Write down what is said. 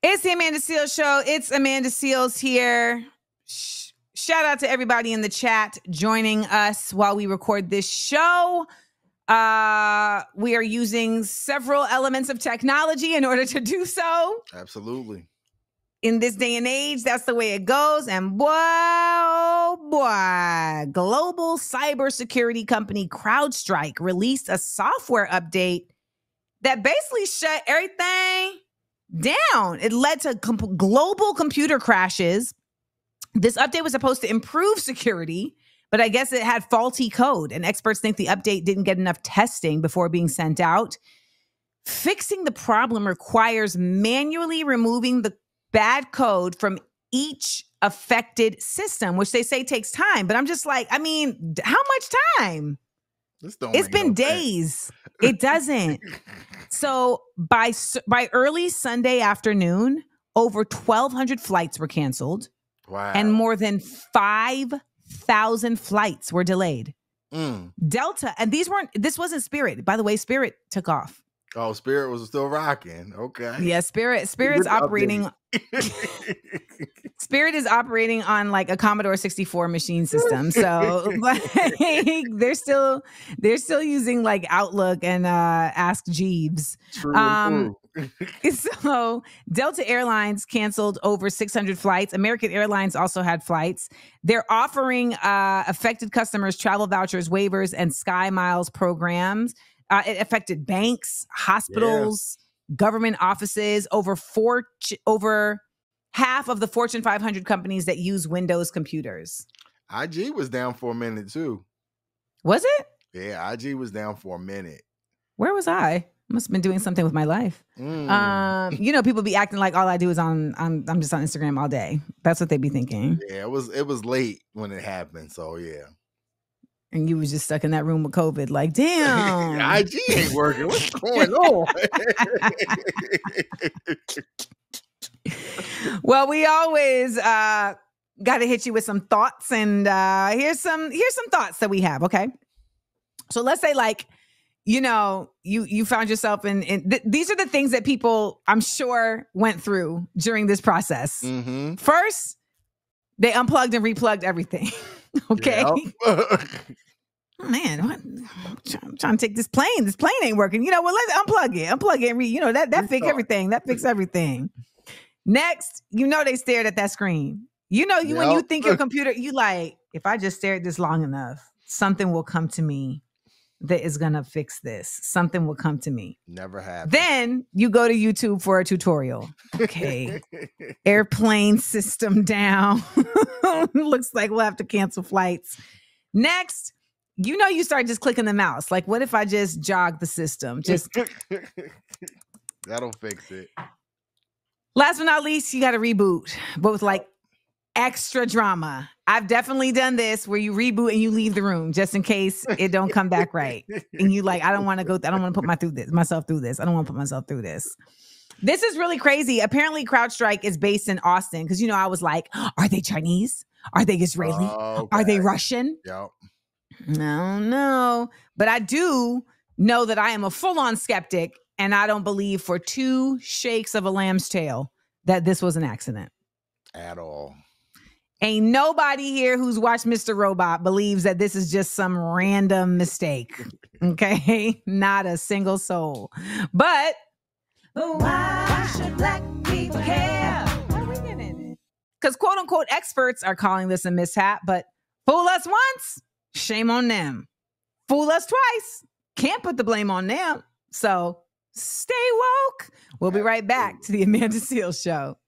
It's the Amanda Seales Show. It's Amanda Seales here. Shout out to everybody in the chat joining us while we record this show. We are using several elements of technology in order to do so. Absolutely. In this day and age, that's the way it goes. And boy, oh boy, global cybersecurity company CrowdStrike released a software update that basically shut everything down. It led to global computer crashes. This update was supposed to improve security, but I guess it had faulty code, and experts think the update didn't get enough testing before being sent out. Fixing the problem requires manually removing the bad code from each affected system, which they say takes time. But I'm just like, I mean, how much time? It's been days. It doesn't. So by early Sunday afternoon, over 1,200 flights were canceled. Wow. And more than 5,000 flights were delayed. Delta, and this wasn't Spirit. By the way, Spirit took off. Oh, Spirit was still rocking. Okay. Yeah, Spirit's operating. Spirit is operating on like a Commodore 64 machine system. So like, they're still using like Outlook and Ask Jeeves. True. So Delta Airlines canceled over 600 flights. American Airlines also had flights. They're offering affected customers travel vouchers, waivers, and Sky Miles programs. It affected banks, hospitals, government offices, over half of the Fortune 500 companies that use Windows computers. IG was down for a minute too. Was it? Yeah, IG was down for a minute. Where was I? Must have been doing something with my life. People be acting like all I do is I'm just on Instagram all day. That's what they be thinking. Yeah, it was late when it happened. So yeah. And you was just stuck in that room with COVID, like, damn. IG ain't working. What's going on? Well, we always got to hit you with some thoughts, and here's some thoughts that we have. Okay, so let's say, like, you found yourself in these are the things that people, I'm sure, went through during this process. Mm-hmm. First, they unplugged and replugged everything. Okay. Yep. Man, I'm trying to take this plane. This plane ain't working. Well, let's unplug it. And that fix everything. That fix everything. Next, they stared at that screen. When you think your computer, you like, if I just stare at this long enough, something will come to me that is gonna fix this. Something will come to me. Never happened. Then you go to YouTube for a tutorial. Okay. Airplane system down. Looks like we'll have to cancel flights. Next, you start just clicking the mouse. Like, what if I just jog the system? Just that'll fix it. Last but not least, you got to reboot, but with like extra drama. I've definitely done this where you reboot and you leave the room just in case it don't come back right. And you like, I don't want to put myself through this. I don't want to put myself through this. This is really crazy. Apparently, CrowdStrike is based in Austin because, I was like, are they Chinese? Are they Israeli? Okay. Are they Russian? Yep. No. But I do know that I am a full-on skeptic, and I don't believe for 2 shakes of a lamb's tail that this was an accident. At all. Ain't nobody here who's watched Mr. Robot believes that this is just some random mistake. Okay? Not a single soul. But why should black people care? Why are we getting it? Because quote unquote experts are calling this a mishap, but fool us once, shame on them. Fool us twice, can't put the blame on them. So stay woke. We'll be right back to the Amanda Seales Show.